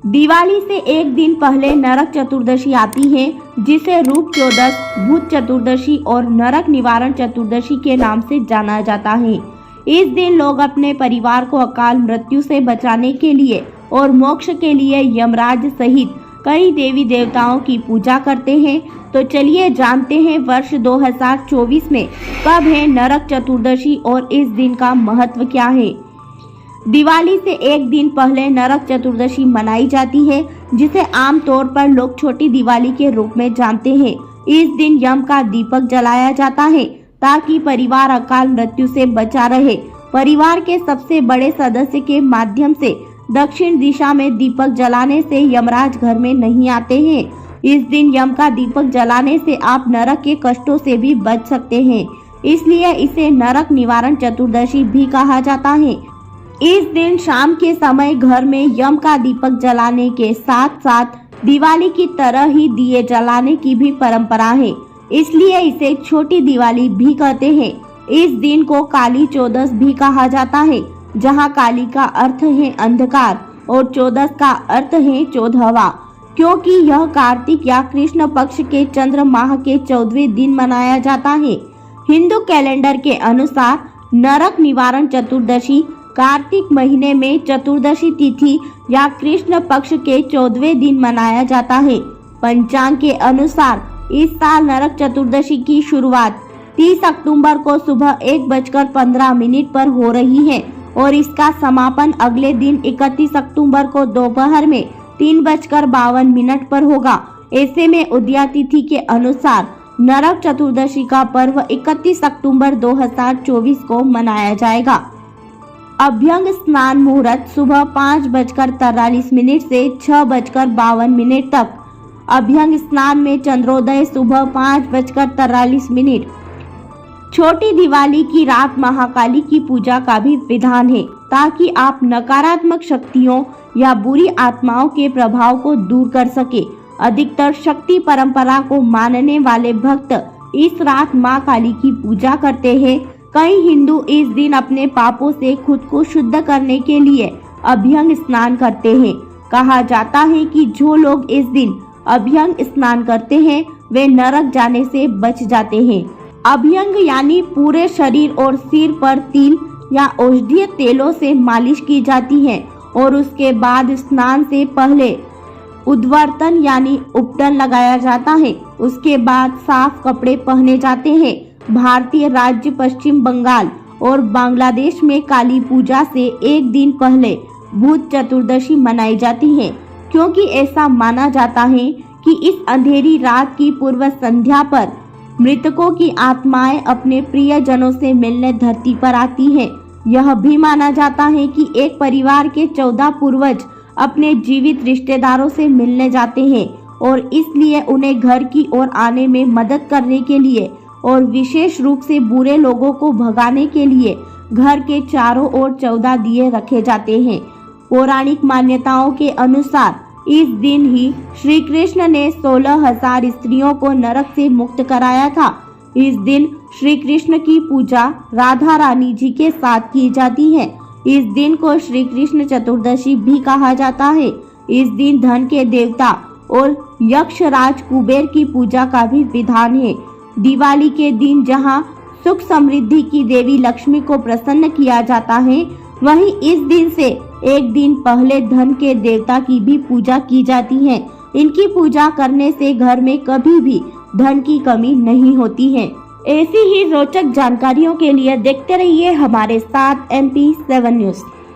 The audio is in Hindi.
दिवाली से एक दिन पहले नरक चतुर्दशी आती है, जिसे रूप चौदस, भूत चतुर्दशी और नरक निवारण चतुर्दशी के नाम से जाना जाता है। इस दिन लोग अपने परिवार को अकाल मृत्यु से बचाने के लिए और मोक्ष के लिए यमराज सहित कई देवी देवताओं की पूजा करते हैं। तो चलिए जानते हैं वर्ष 2024 में कब है नरक चतुर्दशी और इस दिन का महत्व क्या है। दिवाली से एक दिन पहले नरक चतुर्दशी मनाई जाती है, जिसे आमतौर पर लोग छोटी दिवाली के रूप में जानते हैं। इस दिन यम का दीपक जलाया जाता है ताकि परिवार अकाल मृत्यु से बचा रहे। परिवार के सबसे बड़े सदस्य के माध्यम से दक्षिण दिशा में दीपक जलाने से यमराज घर में नहीं आते हैं। इस दिन यम का दीपक जलाने से आप नरक के कष्टों से भी बच सकते हैं, इसलिए इसे नरक निवारण चतुर्दशी भी कहा जाता है। इस दिन शाम के समय घर में यम का दीपक जलाने के साथ साथ दिवाली की तरह ही दिए जलाने की भी परंपरा है, इसलिए इसे छोटी दिवाली भी कहते हैं। इस दिन को काली चौदस भी कहा जाता है, जहां काली का अर्थ है अंधकार और चौदस का अर्थ है चौदहवा, क्योंकि यह कार्तिक या कृष्ण पक्ष के चंद्र माह के 14वें दिन मनाया जाता है। हिंदू कैलेंडर के अनुसार नरक निवारण चतुर्दशी कार्तिक महीने में चतुर्दशी तिथि या कृष्ण पक्ष के 14वें दिन मनाया जाता है। पंचांग के अनुसार इस साल नरक चतुर्दशी की शुरुआत 30 अक्टूबर को सुबह 1:15 पर हो रही है और इसका समापन अगले दिन 31 अक्टूबर को दोपहर में 3:52 पर होगा। ऐसे में उदया तिथि के अनुसार नरक चतुर्दशी का पर्व 31 अक्टूबर 2024 को मनाया जाएगा। अभ्यंग स्नान मुहूर्त सुबह 5:43 से 6:52 तक। अभ्यंग स्नान में चंद्रोदय सुबह 5:43। छोटी दिवाली की रात महाकाली की पूजा का भी विधान है, ताकि आप नकारात्मक शक्तियों या बुरी आत्माओं के प्रभाव को दूर कर सके। अधिकतर शक्ति परंपरा को मानने वाले भक्त इस रात मां काली की पूजा करते हैं। कई हिंदू इस दिन अपने पापों से खुद को शुद्ध करने के लिए अभ्यंग स्नान करते हैं। कहा जाता है कि जो लोग इस दिन अभ्यंग स्नान करते हैं वे नरक जाने से बच जाते हैं। अभ्यंग यानी पूरे शरीर और सिर पर तिल या औषधीय तेलों से मालिश की जाती है और उसके बाद स्नान से पहले उद्वर्तन यानी उपटन लगाया जाता है। उसके बाद साफ कपड़े पहने जाते हैं। भारतीय राज्य पश्चिम बंगाल और बांग्लादेश में काली पूजा से एक दिन पहले भूत चतुर्दशी मनाई जाती है, क्योंकि ऐसा माना जाता है कि इस अंधेरी रात की पूर्व संध्या पर मृतकों की आत्माएं अपने प्रियजनों से मिलने धरती पर आती हैं। यह भी माना जाता है कि एक परिवार के 14 पूर्वज अपने जीवित रिश्तेदारों से मिलने जाते हैं और इसलिए उन्हें घर की ओर आने में मदद करने के लिए और विशेष रूप से बुरे लोगों को भगाने के लिए घर के चारों ओर 14 दिए रखे जाते हैं। पौराणिक मान्यताओं के अनुसार इस दिन ही श्री कृष्ण ने 16,000 स्त्रियों को नरक से मुक्त कराया था। इस दिन श्री कृष्ण की पूजा राधा रानी जी के साथ की जाती है। इस दिन को श्री कृष्ण चतुर्दशी भी कहा जाता है। इस दिन धन के देवता और यक्षराज कुबेर की पूजा का भी विधान है। दिवाली के दिन जहां सुख समृद्धि की देवी लक्ष्मी को प्रसन्न किया जाता है, वहीं इस दिन से एक दिन पहले धन के देवता की भी पूजा की जाती है। इनकी पूजा करने से घर में कभी भी धन की कमी नहीं होती है। ऐसी ही रोचक जानकारियों के लिए देखते रहिए हमारे साथ MP7 न्यूज़।